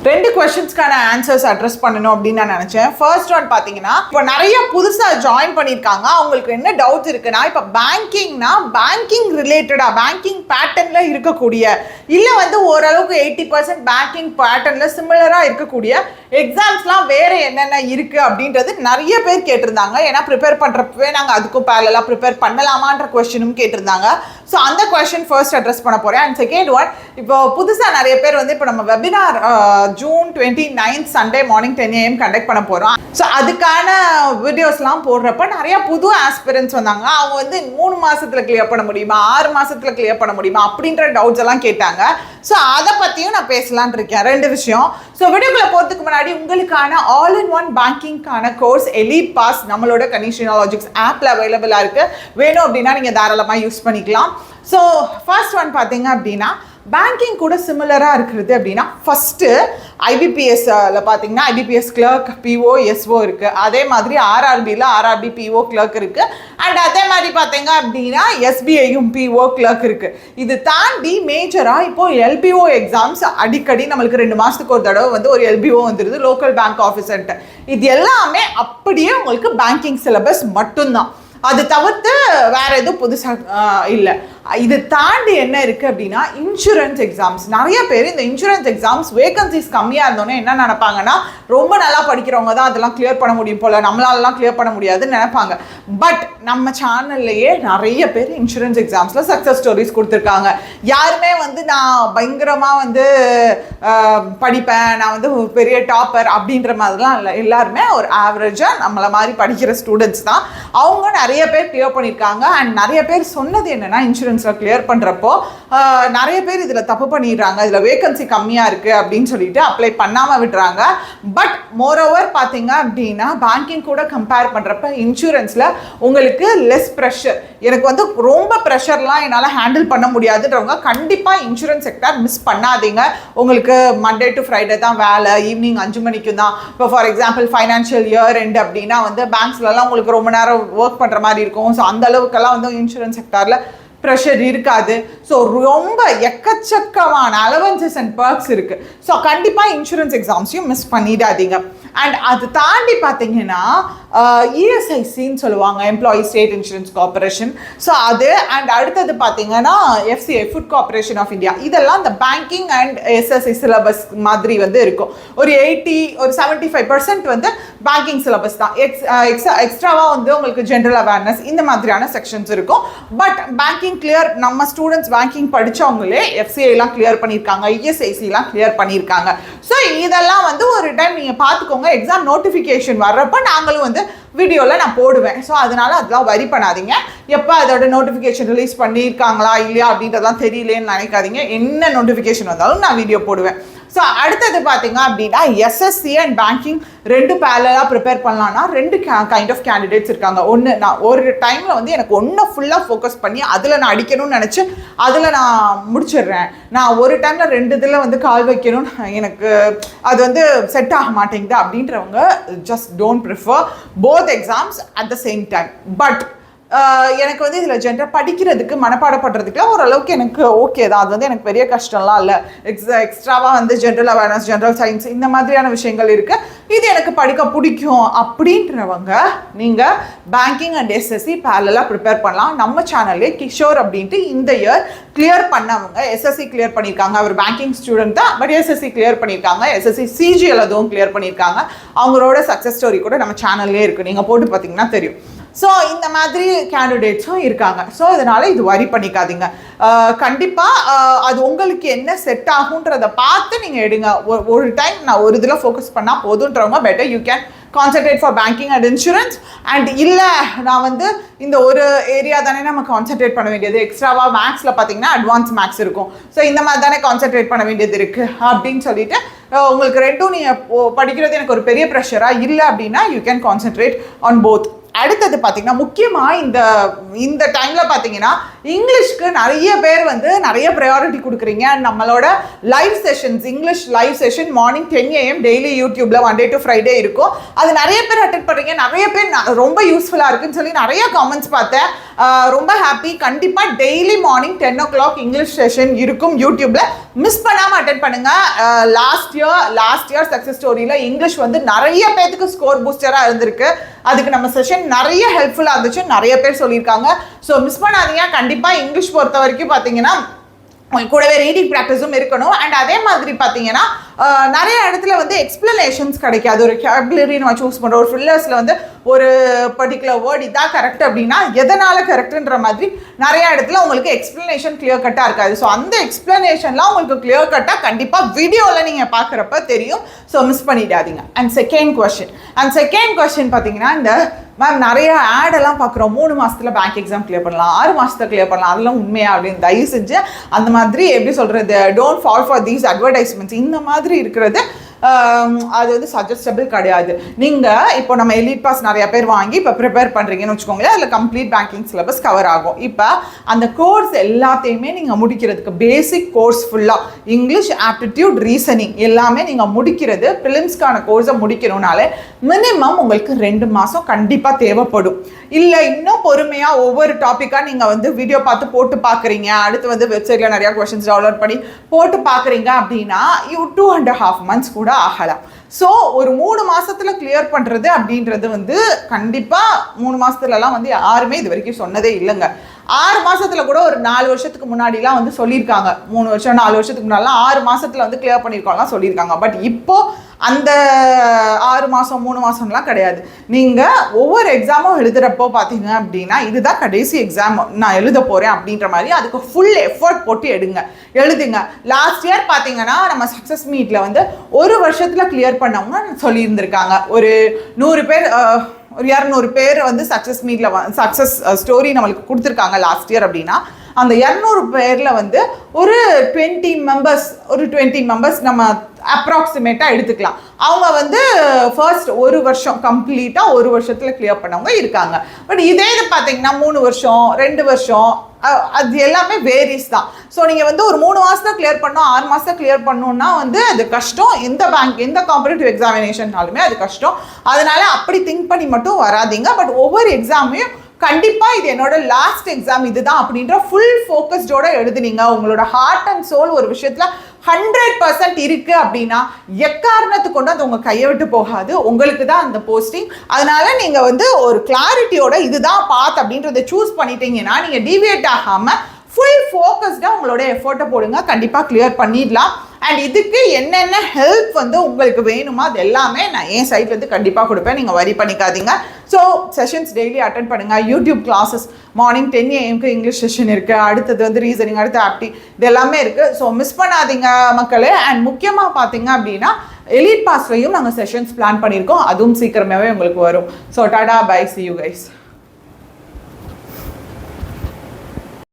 ரெண்டு क्वेश्चंसக்கான answers address பண்ணனும் அப்படி நான் நினைச்சேன். ஃபர்ஸ்ட் ஒன் பாத்தீங்கன்னா இப்போ நிறைய புதுசா ஜாயின் பண்ணிருக்காங்க. அவங்களுக்கு என்ன டவுட் இருக்குன்னா இப்போ பேங்கிங்னா பேங்கிங் ரிலேட்டடா பேங்கிங் பேட்டர்ன்ல இருக்கக்கூடிய இல்ல வந்து ஓரளவுக்கு 80% பேங்கிங் பேட்டர்ன்ல சிமிலரா இருக்கக்கூடிய எக்ஸாம்ஸ்லாம் வேற என்னென்ன இருக்கு அப்படின்றது நிறைய பேர் கேட்டிருந்தாங்க. ஏன்னா ப்ரிப்பேர் பண்றப்பவே நாங்கள் அதுக்கும் பேரலா ப்ரிப்பேர் பண்ணலாமான்ற கொஸ்டினும் கேட்டிருந்தாங்க. ஸோ அந்த கொஸ்டின் ஃபர்ஸ்ட் அட்ரஸ் பண்ண போறேன். அண்ட் செகண்ட் ஒன், இப்போ புதுசாக நிறைய பேர் வந்து இப்போ நம்ம webinar June 29th Sunday morning 10 AM conduct பண்ண போகிறோம். ஸோ அதுக்கான வீடியோஸ்லாம் போடுறப்ப நிறைய புது ஆஸ்பிரன்ஸ் வந்தாங்க. அவங்க வந்து 3 மாசத்துல கிளியர் பண்ண முடியுமா, 6 மாசத்துல கிளியர் பண்ண முடியுமா அப்படின்ற டவுட்ஸ் எல்லாம் கேட்டாங்க. ஸோ அதை பற்றியும் நான் பேசலான் இருக்கேன். ரெண்டு விஷயம். ஸோ வீடியோக்குள்ள போகிறதுக்கு முன்னாடி உங்களுக்கான ஆல் இன் ஒன் பேங்கிங்கான கோர்ஸ் எலிட் பாஸ் நம்மளோட கனிஷியனாலஜிக்ஸ் ஆப்பில் அவைலபிளாக இருக்குது. வேணும் அப்படின்னா நீங்கள் தாராளமாக யூஸ் பண்ணிக்கலாம். ஸோ ஃபர்ஸ்ட் ஒன் பார்த்தீங்க அப்படின்னா பேங்கிங் கூட சிமிலராக இருக்கிறது அப்படின்னா ஃபஸ்ட்டு ஐபிபிஎஸ்ல பார்த்தீங்கன்னா ஐபிபிஎஸ் கிளர்க் பிஓ எஸ்ஓ இருக்குது. அதே மாதிரி ஆர்ஆர்பியில் ஆர்ஆர்பி பிஓ கிளர்க் இருக்குது. அண்ட் அதே மாதிரி பார்த்தீங்க அப்படின்னா எஸ்பிஐயும் பிஓ கிளர்க் இருக்குது. இது தாண்டி மேஜராக இப்போது எல்பிஓ எக்ஸாம்ஸ் அடிக்கடி நம்மளுக்கு 2 மாதத்துக்கு ஒரு தடவை வந்து ஒரு எல்பிஓ வந்துடுது, லோக்கல் பேங்க் ஆஃபீஸர்ன்ட்டு. இது எல்லாமே அப்படியே உங்களுக்கு பேங்கிங் சிலபஸ் மட்டும்தான். அது தவிர்த்து வேற எதுவும் புதுசாக இல்லை. இது தாண்டி என்ன இருக்குது அப்படின்னா இன்சூரன்ஸ் எக்ஸாம்ஸ். நிறைய பேர் இந்த இன்சூரன்ஸ் எக்ஸாம்ஸ் வேகன்சிஸ் கம்மியாக இருந்தோன்னே என்ன நினைப்பாங்கன்னா ரொம்ப நல்லா படிக்கிறவங்க தான் அதெல்லாம் கிளியர் பண்ண முடியும் போல், நம்மளாலலாம் கிளியர் பண்ண முடியாதுன்னு நினைப்பாங்க. பட் நம்ம சேனல்லையே நிறைய பேர் இன்சூரன்ஸ் எக்ஸாம்ஸில் சக்ஸஸ் ஸ்டோரிஸ் கொடுத்துருக்காங்க. யாருமே வந்து நான் பயங்கரமாக வந்து படிப்பேன், நான் வந்து பெரிய டாப்பர் அப்படின்ற மாதிரிலாம் இல்லை. எல்லாருமே ஒரு ஆவரேஜாக நம்மளை மாதிரி படிக்கிற ஸ்டூடெண்ட்ஸ் தான். அவங்க நிறைய பேர் கிளியர் பண்ணியிருக்காங்க. அண்ட் நிறைய பேர் சொன்னது என்னென்னா இன்சூரன்ஸில் கிளியர் பண்ணுறப்போ நிறைய பேர் இதில் தப்பு பண்ணிடுறாங்க, இதில் வேகன்சி கம்மியாக இருக்குது அப்படின்னு சொல்லிட்டு அப்ளை பண்ணாமல் விடுறாங்க. பட் மோரோவர் பார்த்தீங்க அப்படின்னா பேங்கிங் கூட கம்பேர் பண்ணுறப்ப இன்சூரன்ஸில் உங்களுக்கு லெஸ் ப்ரெஷர். எனக்கு வந்து ரொம்ப ப்ரெஷர்லாம் என்னால் ஹேண்டில் பண்ண முடியாதுன்றவங்க கண்டிப்பாக இன்சூரன்ஸ் செக்டர் மிஸ் பண்ணாதீங்க. உங்களுக்கு மண்டே டு ஃப்ரைடே தான் வேலை, ஈவினிங் 5 மணிக்கு தான். இப்போ for example financial year end அப்படின்னா வந்து பேங்க்ஸ்லலாம் உங்களுக்கு ரொம்ப நேரம் ஒர்க் பண்ணுற மாதிரி இருக்கும். ஸோ அந்த அளவுக்கெல்லாம் வந்து இன்சூரன்ஸ் செக்டாரில் ப்ரெஷர் இருக்காது. ஸோ ரொம்ப எக்கச்சக்கமான அலவன்சஸ் அண்ட் பர்க்ஸ் இருக்குது. ஸோ கண்டிப்பாக இன்சூரன்ஸ் எக்ஸாம்ஸையும் மிஸ் பண்ணிடாதீங்க. அண்ட் அது தாண்டி பார்த்தீங்கன்னா இஎஸ்ஐசின்னு சொல்லுவாங்க, employee state insurance corporation. So அது அண்ட் அடுத்தது பார்த்தீங்கன்னா FCI food corporation of India. இதெல்லாம் இந்த பேங்கிங் அண்ட் எஸ்எஸ்சி சிலபஸ் மாதிரி வந்து இருக்கும். ஒரு 75% வந்து பேங்கிங் சிலபஸ் தான். எக்ஸ்ட்ராவாக வந்து உங்களுக்கு ஜென்ரல் அவேர்னஸ் இந்த மாதிரியான செக்ஷன்ஸ் இருக்கும். பட் பேங்கிங் கிளியர் நம்ம ஸ்டூடெண்ட்ஸ் பேங்கிங் படித்தவங்களே எஃப்சிஐலாம் கிளியர் பண்ணியிருக்காங்க, இஎஸ்ஐசிலாம் கிளியர் பண்ணியிருக்காங்க. ஸோ இதெல்லாம் வந்து ஒரு டைம் நீங்கள் பார்த்துக்கோங்க. எக்ஸாம் நோட்டிஃபிகேஷன் வர்றப்போ நாங்களும் வந்து வீடியோவில் நான் போடுவேன். ஸோ அதனால் அதெல்லாம் வரி பண்ணாதீங்க. எப்போ அதோட நோட்டிஃபிகேஷன் ரிலீஸ் பண்ணியிருக்காங்களா இல்லையா அப்படின்றதான் தெரியலேன்னு நினைக்காதீங்க. என்ன நோட்டிஃபிகேஷன் வந்தாலும் நான் வீடியோ போடுவேன். ஸோ அடுத்தது பார்த்தீங்க அப்படின்னா எஸ்எஸ்சி அண்ட் பேங்கிங் ரெண்டு பேரலாக ப்ரிப்பேர் பண்ணலான்னா 2 கைண்ட் ஆஃப் கேண்டிடேட்ஸ் இருக்காங்க. ஒன்று, நான் ஒரு டைமில் வந்து எனக்கு ஒன்றை ஃபுல்லாக ஃபோக்கஸ் பண்ணி அதில் நான் அடிக்கணும்னு நினச்சி அதில் நான் முடிச்சிடுறேன். நான் ஒரு டைமில் 2 இதில் வந்து கால் வைக்கணும்னு எனக்கு அது வந்து செட் ஆக மாட்டேங்குது அப்படின்றவங்க just don't prefer both exams at the same time. But எனக்கு வந்து இதில் ஜென்ரல் படிக்கிறதுக்கு மனப்பாடப்படுறதுக்குலாம் ஓரளவுக்கு எனக்கு ஓகே தான். அது வந்து எனக்கு பெரிய கஷ்டம்லாம் இல்லை. எக்ஸ்ட்ராவாக வந்து ஜென்ரல் அவேர்னஸ், ஜென்ரல் சயின்ஸ் இந்த மாதிரியான விஷயங்கள் இருக்குது. இது எனக்கு படிக்க பிடிக்கும் அப்படின்றவங்க நீங்கள் பேங்கிங் அண்ட் எஸ்எஸ்சி பேரலாக ப்ரிப்பேர் பண்ணலாம். நம்ம சேனல்லே கிஷோர் அப்படின்ட்டு இந்த இயர் கிளியர் பண்ணவங்க எஸ்எஸ்சி கிளியர் பண்ணியிருக்காங்க. அவர் பேங்கிங் ஸ்டூடெண்ட் தான், பட் எஸ்எஸ்சி கிளியர் பண்ணியிருக்காங்க. எஸ்எஸ்சி சிஜிஎல் அதுவும் கிளியர் பண்ணியிருக்காங்க. அவங்களோட சக்ஸஸ் ஸ்டோரி கூட நம்ம சேனல்லே இருக்குது, நீங்கள் போட்டு பார்த்தீங்கன்னா தெரியும். ஸோ இந்த மாதிரி கேண்டிடேட்ஸும் இருக்காங்க. ஸோ இதனால் இது வரி பண்ணிக்காதீங்க. கண்டிப்பாக அது உங்களுக்கு என்ன செட் ஆகுன்றதை பார்த்து நீங்கள் எடுங்க. ஒரு டைம் நான் ஒரு இதில் ஃபோக்கஸ் பண்ணால் போதுன்றவங்க better you can concentrate for banking and insurance. And இல்லை நான் வந்து இந்த ஒரு ஏரியா தானே நம்ம கான்சென்ட்ரேட் பண்ண வேண்டியது, எக்ஸ்ட்ராவாக மேக்ஸில் பார்த்தீங்கன்னா அட்வான்ஸ் மேக்ஸ் இருக்கும். ஸோ இந்த மாதிரி தானே கான்சென்ட்ரேட் பண்ண வேண்டியது இருக்குது அப்படின்னு சொல்லிட்டு உங்களுக்கு ரெண்டும் நீங்கள் படிக்கிறது எனக்கு ஒரு பெரிய ப்ரெஷராக இல்லை அப்படின்னா you can concentrate on both. அடுத்தது பார்த்தீங்கன்னா முக்கியமாக இந்த டைமில் பார்த்தீங்கன்னா இங்கிலீஷ்க்கு நிறைய பேர் வந்து நிறைய ப்ரையாரிட்டி கொடுக்குறீங்க. நம்மளோட live sessions, English live session morning 10 AM daily யூடியூப்பில் மண்டே டு ஃப்ரைடே இருக்கும். அது நிறைய பேர் அட்டென்ட் பண்ணுறீங்க. நிறைய பேர் ரொம்ப யூஸ்ஃபுல்லாக இருக்குன்னு சொல்லி நிறைய காமெண்ட்ஸ் பார்த்தேன். ரொம்ப ஹாப்பி. கண்டிப்பாக daily morning 10 o'clock English session இருக்கும் யூடியூப்ல. மிஸ் பண்ணாமல் அட்டென்ட் பண்ணுங்க. லாஸ்ட் இயர் சக்ஸஸ் ஸ்டோரியில் இங்கிலீஷ் வந்து நிறைய பேருக்கு ஸ்கோர் பூஸ்டராக இருந்திருக்கு. அதுக்கு நம்ம செஷன் நிறைய ஹெல்ப்ஃபுல்லாக இருந்துச்சு, நிறைய பேர் சொல்லியிருக்காங்க. ஸோ மிஸ் பண்ணாதீங்க. கண்டிப்பாக இங்கிலீஷ் பொறுத்த வரைக்கும் பார்த்தீங்கன்னா கூடவே ரீடிங் ப்ராக்டிஸும் இருக்கணும். அண்ட் அதே மாதிரி பார்த்தீங்கன்னா நிறைய இடத்துல வந்து எக்ஸ்பிளனேஷன்ஸ் கிடைக்காது. ஒரு கேபுலரி நம்ம சூஸ் பண்ணுறோம், ஒரு ஃபில்லர்ஸில் வந்து ஒரு பர்டிகுலர் வேர்ட் இதான் கரெக்ட் அப்படின்னா எதனால் கரெக்டுன்ற மாதிரி நிறைய இடத்துல உங்களுக்கு எக்ஸ்பிளனேஷன் கிளியர் கட்டாக இருக்காது. ஸோ அந்த எக்ஸ்பிளனேஷன்லாம் உங்களுக்கு கிளியர் கட்டாக கண்டிப்பாக வீடியோவில் நீங்கள் பார்க்குறப்ப தெரியும். ஸோ மிஸ் பண்ணிடாதீங்க. அண்ட் செகண்ட் கொஸ்டின் பார்த்தீங்கன்னா இந்த மேம் நிறைய ஆடெல்லாம் பார்க்குறோம், 3 மாதத்தில் பேங்க் எக்ஸாம் கிளியர் பண்ணலாம், 6 மாதத்தில் கிளியர் பண்ணலாம், அதெல்லாம் உண்மையா அப்படின்னு தயவு செஞ்சு அந்த மாதிரி எப்படி சொல்கிறது, don't fall for these advertisements. இந்த மாதிரி இருக்கிறது அது வந்து சஜஸ்டபிள் கிடையாது. நீங்கள் இப்போ நம்ம எலிட் பாஸ் நிறைய பேர் வாங்கி இப்போ ப்ரிப்பேர் பண்ணுறீங்கன்னு வச்சுக்கோங்களேன், அதில் கம்ப்ளீட் பேங்கிங் சிலபஸ் கவர் ஆகும். இப்போ அந்த கோர்ஸ் எல்லாத்தையுமே நீங்கள் முடிக்கிறதுக்கு பேசிக் கோர்ஸ் ஃபுல்லாக இங்கிலீஷ் ஆப்டிடியூட் ரீசனிங் எல்லாமே நீங்கள் முடிக்கிறது ப்ரிலிம்ஸ்க்கான கோர்ஸை முடிக்கணும்னாலே மினிமம் உங்களுக்கு 2 மாதம் கண்டிப்பாக தேவைப்படும். இல்லை இன்னும் பொறுமையாக ஒவ்வொரு டாப்பிக்காக நீங்கள் வந்து வீடியோ பார்த்து போட்டு பார்க்குறீங்க, அடுத்து வந்து வெப்சைட்டில் நிறையா கொஷின்ஸ் டவுன்லோட் பண்ணி போட்டு பார்க்குறீங்க அப்படின்னா 2.5 months கூட ஆகலாம். ஸோ ஒரு 3 மாதத்தில் கிளியர் பண்ணுறது அப்படின்றது வந்து கண்டிப்பாக 3 மாதத்துலலாம் வந்து யாருமே இது வரைக்கும் சொன்னதே இல்லைங்க. 6 மாதத்தில் கூட ஒரு 4 வருஷத்துக்கு முன்னாடிலாம் வந்து சொல்லியிருக்காங்க, 3 வருஷம் 4 வருஷத்துக்கு முன்னாடிலாம் 6 மாதத்தில் வந்து கிளியர் பண்ணியிருக்கோம்லாம் சொல்லியிருக்காங்க. பட் இப்போது அந்த 6 மாதம் 3 மாதம்லாம் கிடையாது. நீங்கள் ஒவ்வொரு எக்ஸாமும் எழுதுகிறப்போ பார்த்தீங்க அப்படின்னா இதுதான் கடைசி எக்ஸாம் நான் எழுத போகிறேன் அப்படின்ற மாதிரி அதுக்கு ஃபுல் எஃபர்ட் போட்டு எழுதுங்க. லாஸ்ட் இயர் பார்த்தீங்கன்னா நம்ம சக்ஸஸ் மீட்டில் வந்து 1 வருஷத்தில் கிளியர் பண்ணவங்க சொல்லியிருந்திருக்காங்க. ஒரு 100 பேர் ஒரு 200 பேர் வந்து சக்ஸஸ் மீட்டில் சக்ஸஸ் ஸ்டோரி நம்மளுக்கு கொடுத்துருக்காங்க லாஸ்ட் இயர் அப்படின்னா அந்த 200 பேரில் வந்து ஒரு 20 மெம்பர்ஸ் நம்ம அப்ராக்சிமேட்டாக எடுத்துக்கலாம். அவங்க வந்து ஃபர்ஸ்ட் 1 வருஷம் கம்ப்ளீட்டாக 1 வருஷத்தில் கிளியர் பண்ணவங்க இருக்காங்க. பட் இதே இது பார்த்தீங்கன்னா 3 வருஷம் 2 வருஷம் அது எல்லாமே வேரிஸ் தான். ஸோ நீங்கள் வந்து ஒரு 3 மாதத்தை கிளியர் பண்ணோம், 6 மாதத்தை கிளியர் பண்ணணுன்னா வந்து அது கஷ்டம். எந்த காம்படிட்டிவ் எக்ஸாமினேஷன்னாலுமே அது கஷ்டம். அதனால அப்படி திங்க் பண்ணி மட்டும் வராதிங்க. பட் ஒவ்வொரு எக்ஸாமையும் கண்டிப்பாக இது என்னோட லாஸ்ட் எக்ஸாம் இதுதான் அப்படின்ற ஃபுல் ஃபோக்கஸ்டோட எழுதுனீங்க. உங்களோட ஹார்ட் அண்ட் சோல் ஒரு விஷயத்தில் 100% இருக்குது அப்படின்னா எக்காரணத்துக்கு கொண்டு அது உங்கள் கையை விட்டு போகாது, உங்களுக்கு தான் அந்த போஸ்டிங். அதனால நீங்கள் வந்து ஒரு கிளாரிட்டியோட இதுதான் பாத் அப்படின்றத சூஸ் பண்ணிட்டீங்கன்னா நீங்கள் டீவியேட் ஆகாமல் ஃபுல் ஃபோக்கஸ்டாக உங்களோட எஃபோர்ட்டை போடுங்க, கண்டிப்பாக கிளியர் பண்ணிடலாம். அண்ட் இதுக்கு என்னென்ன ஹெல்ப் வந்து உங்களுக்கு வேணுமோ அது எல்லாமே நான் என் சைட்லேருந்து கண்டிப்பாக கொடுப்பேன், நீங்கள் வரி பண்ணிக்காதீங்க. ஸோ செஷன்ஸ் டெய்லி அட்டென்ட் பண்ணுங்கள். YouTube classes morning 10 AM English session இருக்குது, அடுத்தது வந்து ரீசனிங், அடுத்து ஆப்டி, இது எல்லாமே இருக்குது. ஸோ மிஸ் பண்ணாதீங்க மக்களே. அண்ட் முக்கியமாக பார்த்தீங்க அப்படின்னா எலிட் பாஸ்லையும் நாங்கள் செஷன்ஸ் பிளான் பண்ணியிருக்கோம், அதுவும் சீக்கிரமாகவே உங்களுக்கு வரும். So tata bye, see you guys.